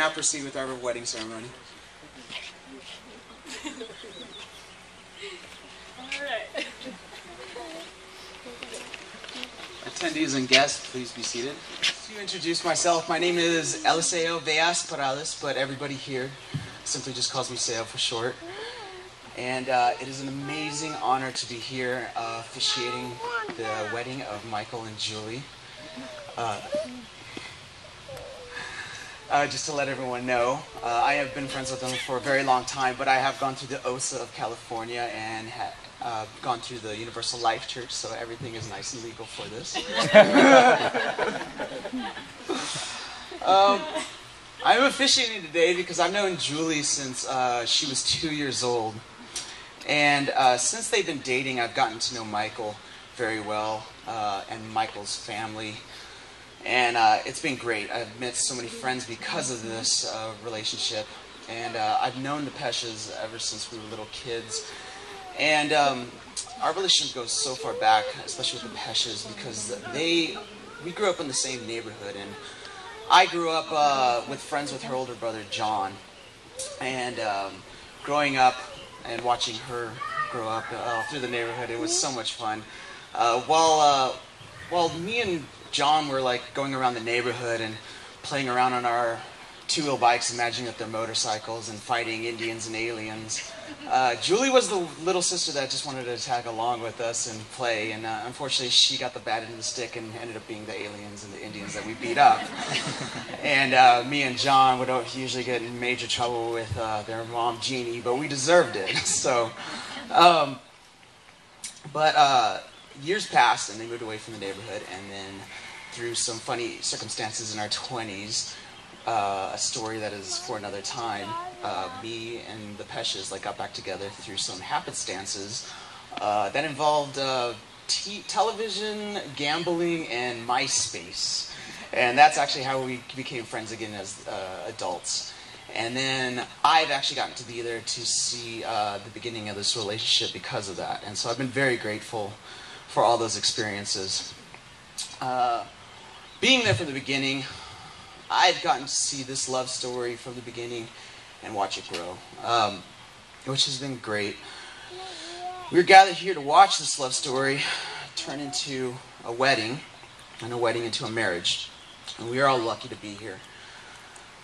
now proceed with our wedding ceremony. Alright. Attendees and guests, please be seated. To introduce myself, my name is Eliseo Veas Perales, but everybody here simply just calls me Seo for short. And it is an amazing honor to be here officiating the wedding of Michael and Julie. Just to let everyone know, I have been friends with them for a very long time, but I have gone through the OSA of California and gone through the Universal Life Church, so everything is nice and legal for this. I'm officiating today because I've known Julie since she was 2 years old. And since they've been dating, I've gotten to know Michael very well, and Michael's family. And it's been great. I've met so many friends because of this relationship. And I've known the Peshes ever since we were little kids. And our relationship goes so far back, especially with the Peshes, because we grew up in the same neighborhood. And I grew up with friends with her older brother, John. And growing up and watching her grow up through the neighborhood, it was so much fun. While me and John were like going around the neighborhood and playing around on our two-wheel bikes, imagining that they're motorcycles and fighting Indians and aliens, Julie was the little sister that just wanted to tag along with us and play, and unfortunately she got the bad end of the stick and ended up being the aliens and the Indians that we beat up. And me and John would usually get in major trouble with their mom Jeannie, but we deserved it. So, years passed and they moved away from the neighborhood, and then through some funny circumstances in our 20s, a story that is for another time, me and the Peshes got back together through some happenstances that involved television, gambling, and MySpace. And that's actually how we became friends again as adults. And then I've actually gotten to be there to see the beginning of this relationship because of that. And so I've been very grateful for all those experiences. Being there from the beginning, I've gotten to see this love story from the beginning and watch it grow, which has been great. We're gathered here to watch this love story turn into a wedding, and a wedding into a marriage. And we are all lucky to be here.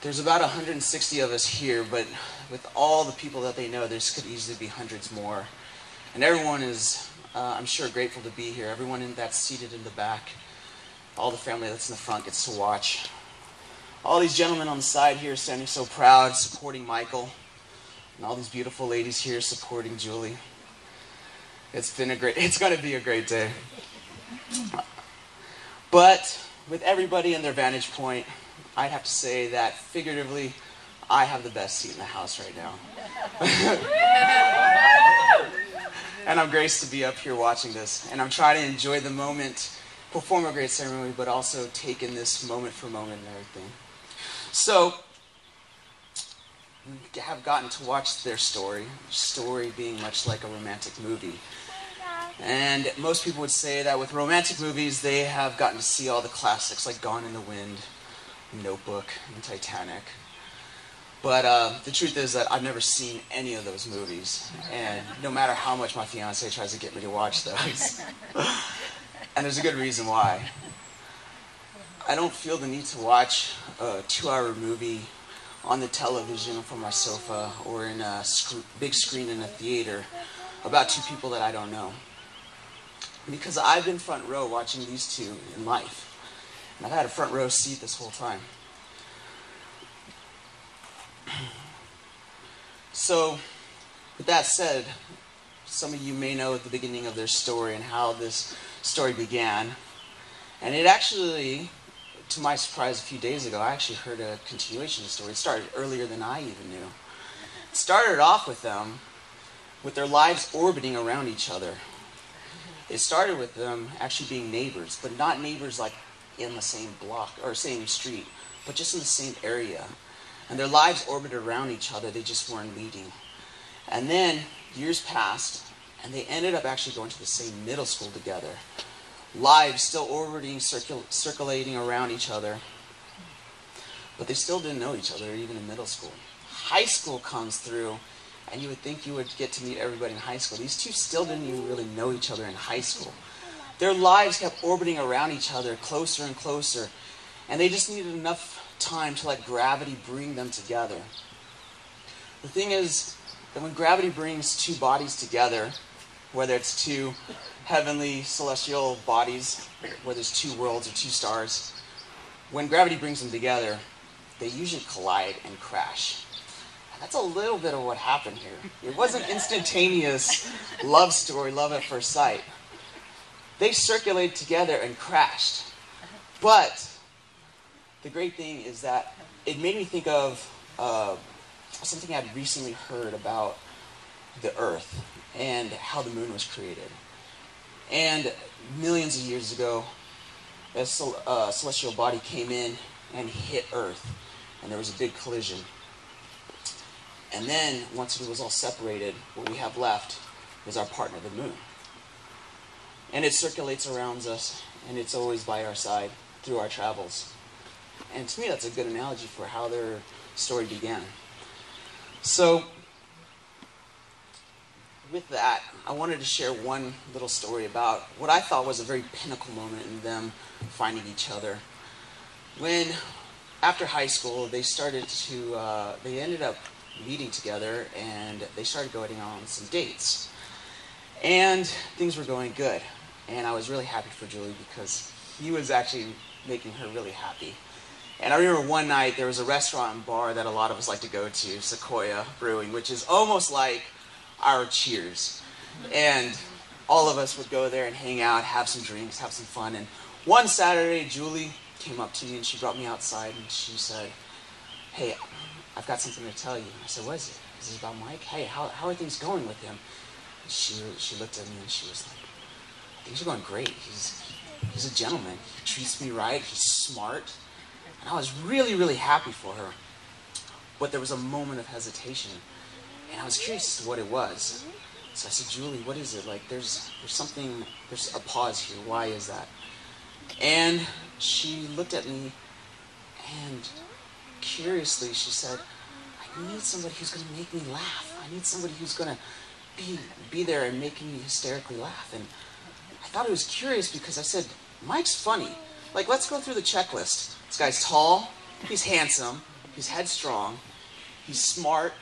There's about 160 of us here, but with all the people that they know, there could easily be hundreds more. And everyone is, I'm sure, grateful to be here. Everyone that's seated in the back, all the family that's in the front gets to watch. All these gentlemen on the side here standing so proud, supporting Michael, and all these beautiful ladies here supporting Julie. It's going to be a great day. But with everybody in their vantage point, I'd have to say that figuratively, I have the best seat in the house right now. And I'm graced to be up here watching this. And I'm trying to enjoy the moment, perform a great ceremony, but also take in this moment for moment and everything. So, we have gotten to watch their story being much like a romantic movie. And most people would say that with romantic movies, they have gotten to see all the classics like Gone in the Wind, Notebook, and Titanic. But the truth is that I've never seen any of those movies. And no matter how much my fiance tries to get me to watch those. And there's a good reason why. I don't feel the need to watch a 2-hour movie on the television from my sofa or in a big screen in a theater about two people that I don't know. Because I've been front row watching these two in life. And I've had a front row seat this whole time. So, with that said, some of you may know the beginning of their story and how this story began. And it actually, to my surprise, a few days ago, I actually heard a continuation of the story. It started earlier than I even knew. It started off with them, with their lives orbiting around each other. It started with them actually being neighbors, but not neighbors like in the same block or same street, but just in the same area. And their lives orbited around each other. They just weren't meeting. And then years passed, and they ended up actually going to the same middle school together. Lives still orbiting, circulating around each other. but they still didn't know each other even in middle school. High school comes through, and you would think you would get to meet everybody in high school. These two still didn't even really know each other in high school. Their lives kept orbiting around each other closer and closer, and they just needed enough time to let gravity bring them together. The thing is that when gravity brings two bodies together, whether it's two heavenly celestial bodies, whether it's two worlds or two stars, when gravity brings them together, they usually collide and crash. And that's a little bit of what happened here. It wasn't instantaneous love story, love at first sight. They circulated together and crashed. But the great thing is that it made me think of something I'd recently heard about the Earth and how the moon was created. And millions of years ago, a celestial body came in and hit Earth, and there was a big collision. And then, once it was all separated, what we have left is our partner, the moon. And it circulates around us, and it's always by our side through our travels. And to me, that's a good analogy for how their story began. So, with that, I wanted to share one little story about what I thought was a very pinnacle moment in them finding each other. When, after high school, they ended up meeting together, and they started going on some dates. And things were going good. And I was really happy for Julie because he was actually making her really happy. And I remember one night there was a restaurant and bar that a lot of us like to go to, Sequoia Brewing, which is almost like our Cheers. And all of us would go there and hang out, have some drinks, have some fun. And one Saturday, Julie came up to me and she brought me outside and she said, "Hey, I've got something to tell you." And I said, "What is it? Is this about Mike? Hey, how are things going with him?" And she looked at me and she was like, "Things are going great. He's a gentleman. He treats me right. He's smart." And I was really, really happy for her. But there was a moment of hesitation. And I was curious as to what it was. So I said, "Julie, what is it? Like, there's a pause here. Why is that?" And she looked at me, and curiously she said, "I need somebody who's going to make me laugh. I need somebody who's going to be there and making me hysterically laugh." And I thought it was curious because I said, "Mike's funny. Like, let's go through the checklist. This guy's tall, he's handsome, he's headstrong, he's smart.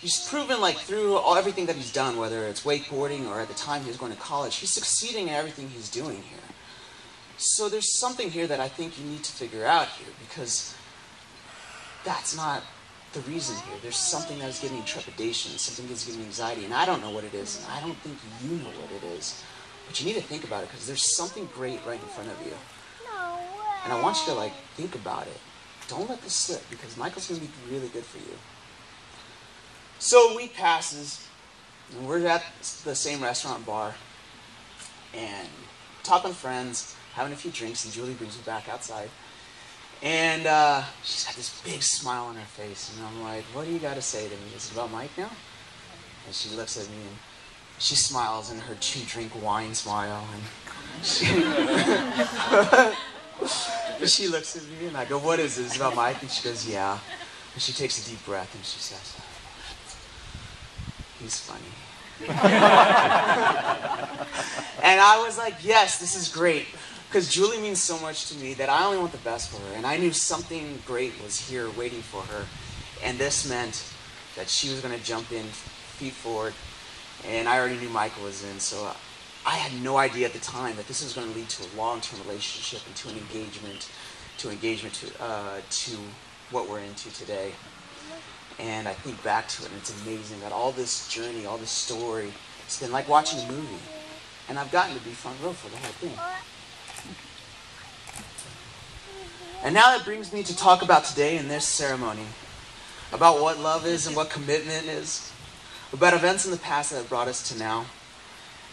He's proven, like, through everything that he's done, whether it's wakeboarding or at the time he was going to college, he's succeeding in everything he's doing here. So there's something here that I think you need to figure out here, because that's not the reason here. There's something that is giving you trepidation, something that's giving you anxiety, and I don't know what it is, and I don't think you know what it is. But you need to think about it, because there's something great right in front of you. And I want you to, like, think about it. Don't let this slip, because Michael's going to be really good for you." So a week passes, and we're at the same restaurant bar, and talking friends, having a few drinks, and Julie brings me back outside. And she's got this big smile on her face, and I'm like, "What do you got to say to me? Is it about Mike now?" And she looks at me, and she smiles in her 2-drink wine smile, and she looks at me, and I go, "What is it? Is it about Mike?" And she goes, "Yeah." And she takes a deep breath, and she says, "He's funny." And I was like, yes, this is great. Because Julie means so much to me that I only want the best for her. And I knew something great was here waiting for her. And this meant that she was going to jump in, feet forward. And I already knew Michael was in. So I had no idea at the time that this was going to lead to a long-term relationship and to an engagement, to what we're into today. And I think back to it, and it's amazing that all this journey, all this story, it's been like watching a movie. And I've gotten to be front row for the whole thing. And now that brings me to talk about today in this ceremony, about what love is and what commitment is, about events in the past that have brought us to now,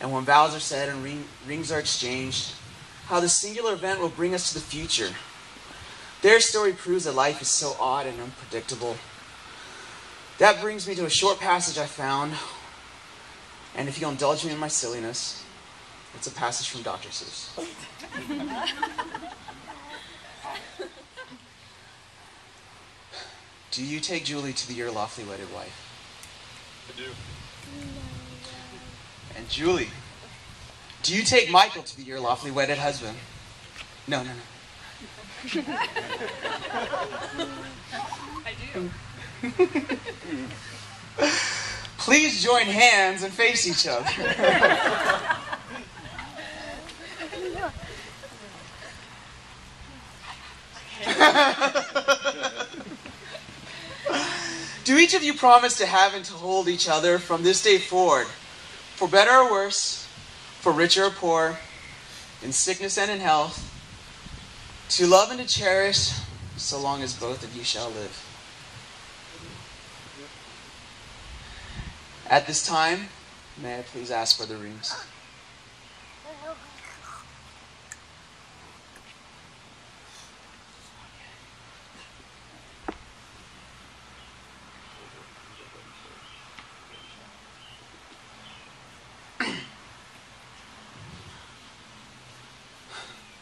and when vows are said and rings are exchanged, how this singular event will bring us to the future. Their story proves that life is so odd and unpredictable. That brings me to a short passage I found, and if you'll indulge me in my silliness, it's a passage from Dr. Seuss. do you take Julie to be your lawfully wedded wife? I do. And Julie, do you take Michael to be your lawfully wedded husband? No. I do. Please join hands and face each other. Do each of you promise to have and to hold each other from this day forward, for better or worse, for richer or poor, in sickness and in health, to love and to cherish, so long as both of you shall live? At this time, may I please ask for the rings?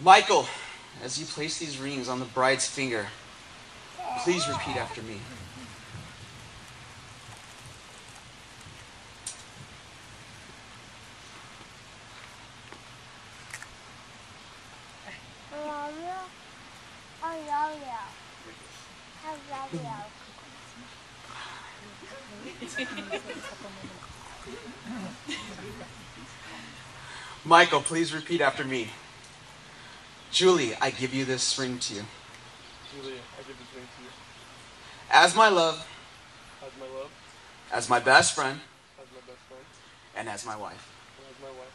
Michael, as you place these rings on the bride's finger, please repeat after me. Michael, please repeat after me. Julie, I give you this ring to you. Julie, I give this ring to you. As my love, As my love, as my best friend, as my best friend, and as my wife. and as my wife.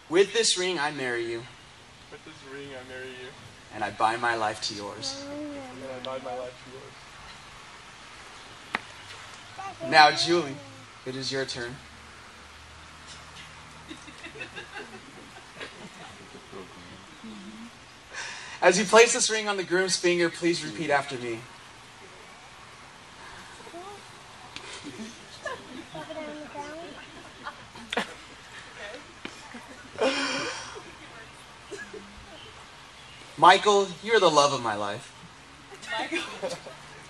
With this ring, I marry you, With this ring, I marry you, and I bind my life to yours. and I bind my life to yours. Now, Julie, it is your turn. As you place this ring on the groom's finger, please repeat after me. Michael, you're the love of my life. Michael,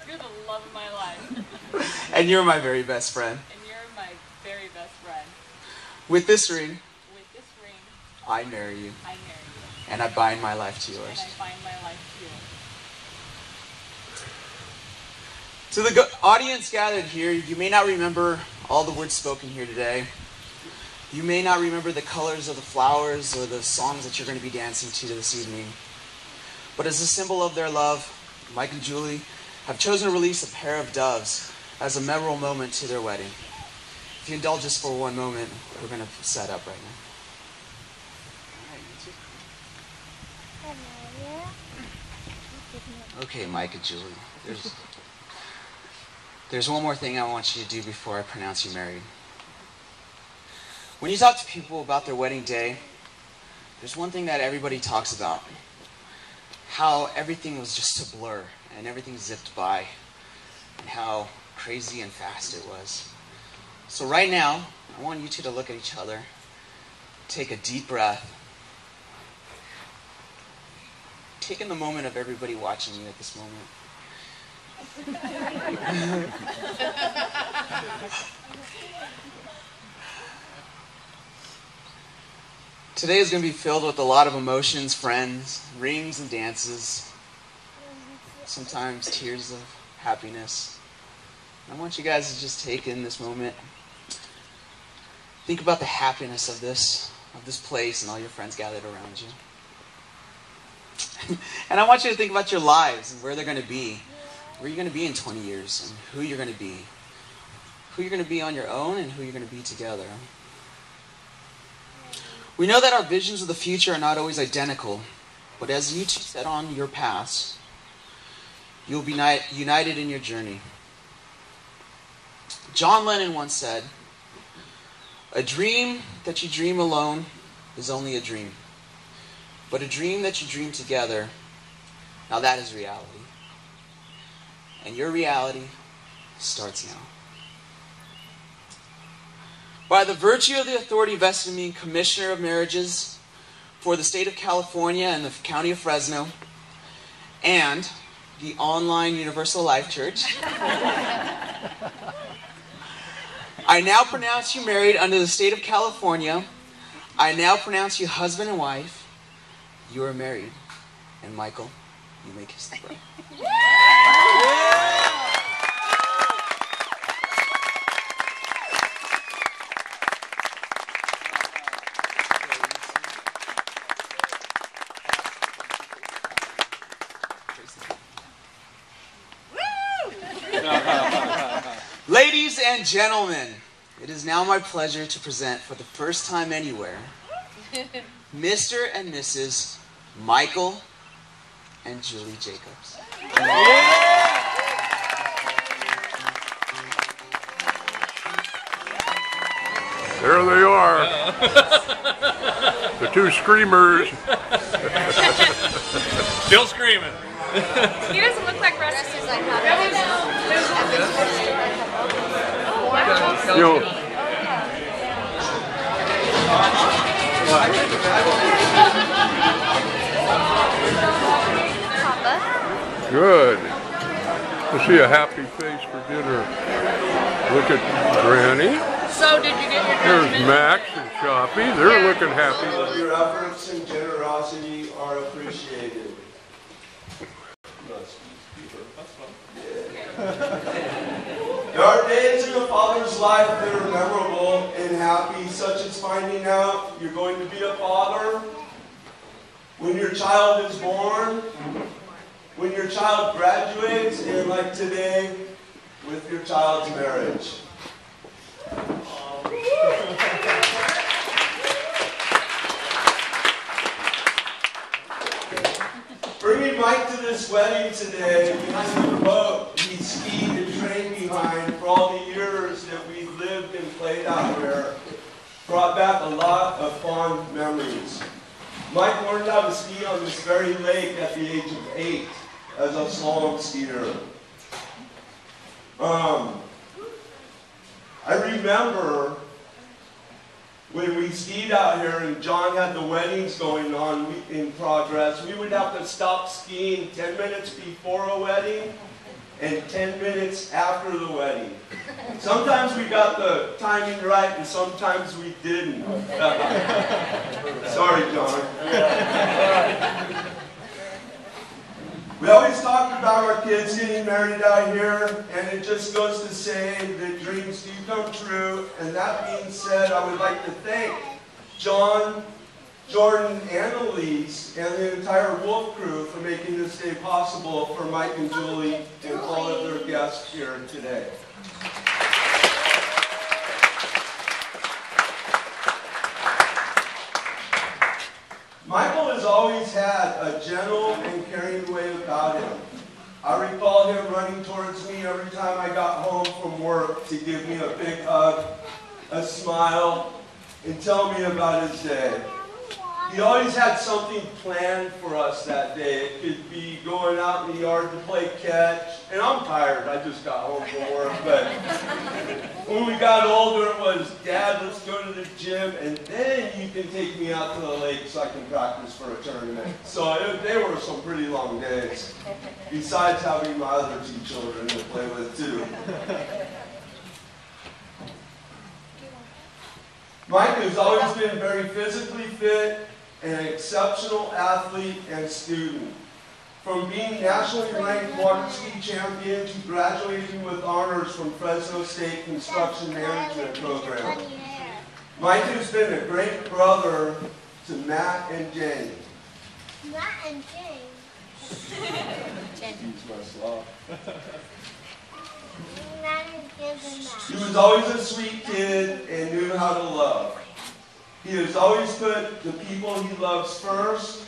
you're the love of my life. And you're my very best friend. And you're my very best friend. With this ring, With this ring, I marry you, I marry you. and I bind my life to And yours. I bind my life to yours. To the audience gathered here, you may not remember all the words spoken here today. You may not remember the colors of the flowers or the songs that you're going to be dancing to this evening. But as a symbol of their love, Mike and Julie have chosen to release a pair of doves as a memorable moment to their wedding. If you indulge us for one moment, we're going to set up right now. Okay, Mike and Julie. There's one more thing I want you to do before I pronounce you married. When you talk to people about their wedding day, there's one thing that everybody talks about. How everything was just a blur and everything zipped by, and how crazy and fast it was. So right now, I want you two to look at each other, take a deep breath, take in the moment of everybody watching you at this moment. Today is going to be filled with a lot of emotions, friends, rings and dances, sometimes tears of happiness. I want you guys to just take in this moment. Think about the happiness of this place and all your friends gathered around you. And I want you to think about your lives and where they're going to be. Where you're going to be in 20 years and who you're going to be. Who you're going to be on your own and who you're going to be together. We know that our visions of the future are not always identical, but as you two set on your paths, you'll be united in your journey. John Lennon once said, "A dream that you dream alone is only a dream, but a dream that you dream together, now that is reality. And your reality starts now." By the virtue of the authority vested in me, Commissioner of Marriages for the state of California and the county of Fresno, and the online Universal Life Church. I now pronounce you married under the state of California. I now pronounce you husband and wife. You are married. And Michael, you may kiss the bride. Ladies and gentlemen, it is now my pleasure to present for the first time anywhere, Mr. and Mrs. Michael and Julie Jacobs. There they are. The two screamers. Still screaming. He doesn't look like Rusty. You know, good. I see a happy face for dinner. Look at Granny. So did you get your There's Max and Shoppy. They're looking happy. Your efforts and generosity are appreciated. There are days in a father's life that are memorable and happy, such as finding out you're going to be a father, when your child is born, when your child graduates, and like today, with your child's marriage. Bringing Mike to this wedding today, behind the boat he skied and trained behind for all the years that we lived and played out there, brought back a lot of fond memories. Mike learned how to ski on this very lake at the age of 8 as a slalom skier. I remember when we skied out here and John had the weddings going on in progress, we would have to stop skiing 10 minutes before a wedding and 10 minutes after the wedding. Sometimes we got the timing right and sometimes we didn't. Sorry, John. We always talked about our kids getting married out here, and it just goes to say that dreams do come true. And that being said, I would like to thank John, Jordan, and Elise, and the entire Wolf crew for making this day possible for Mike and Julie and all of their guests here today. Michael has always had a gentle and caring way about him. I recall him running towards me every time I got home from work to give me a big hug, a smile, and tell me about his day. He always had something planned for us that day. It could be going out in the yard to play catch, and I'm tired, I just got home from work, but when we got older it was, Dad, let's go to the gym, and then you can take me out to the lake so I can practice for a tournament. So they were some pretty long days, besides having my other 2 children to play with too. Mike has always been very physically fit, an exceptional athlete and student. From being nationally ranked water ski champion to graduating with honors from Fresno State Construction Management Program. Mike has been a great brother to Matt and Jane. Matt and Jane. Excuse my slop. Matt and Jane. He was always a sweet kid and knew how to love. He has always put the people he loves first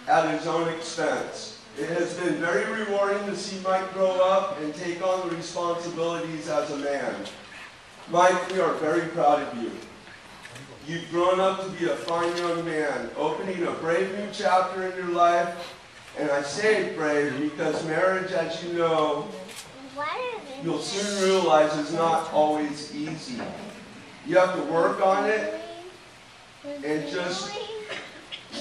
at his own expense. It has been very rewarding to see Mike grow up and take on the responsibilities as a man. Mike, we are very proud of you. You've grown up to be a fine young man, opening a brave new chapter in your life. And I say brave because marriage, as you know, you'll soon realize is not always easy. You have to work on it and just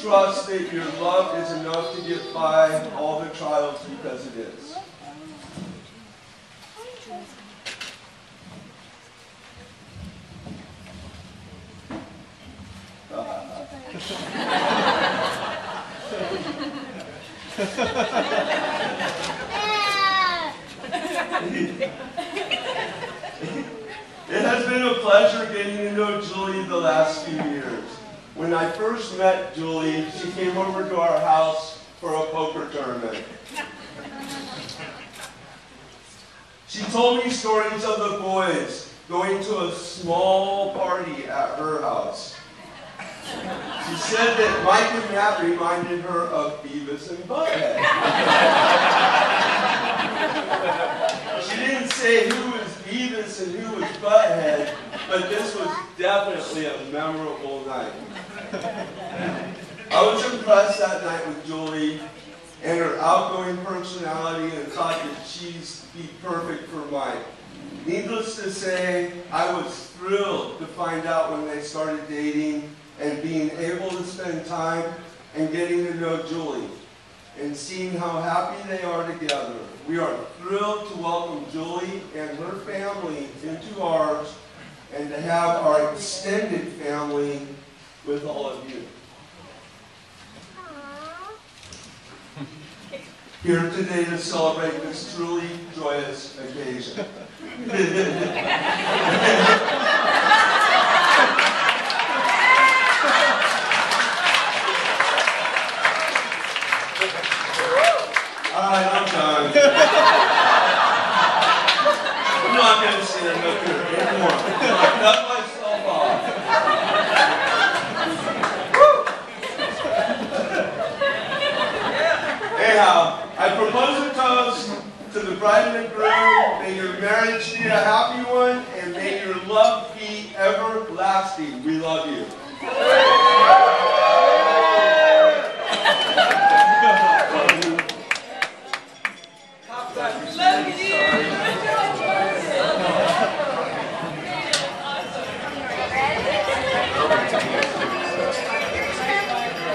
trust that your love is enough to get by all the trials because it is. It has been a pleasure getting to know Julie the last few years. When I first met Julie, she came over to our house for a poker tournament. She told me stories of the boys going to a small party at her house. She said that Mike and Matt reminded her of Beavis and Butthead. She didn't say who was Beavis and who was Butthead, but this was definitely a memorable night. I was impressed that night with Julie and her outgoing personality and thought that she'd be perfect for Mike. Needless to say, I was thrilled to find out when they started dating and being able to spend time and getting to know Julie and seeing how happy they are together. We are thrilled to welcome Julie and her family into ours and to have our extended family with all of you. Here today to celebrate this truly joyous occasion. All right, I'm done. I'm not going to stand up here anymore. I cut myself off. Anyhow, I propose a toast to the bride and the groom. May your marriage be a happy one, and may your love be everlasting. We love you.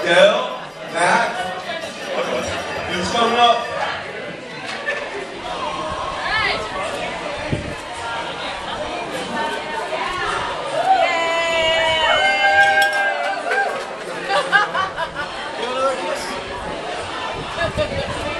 Dale, Matt, who's coming up? Yay!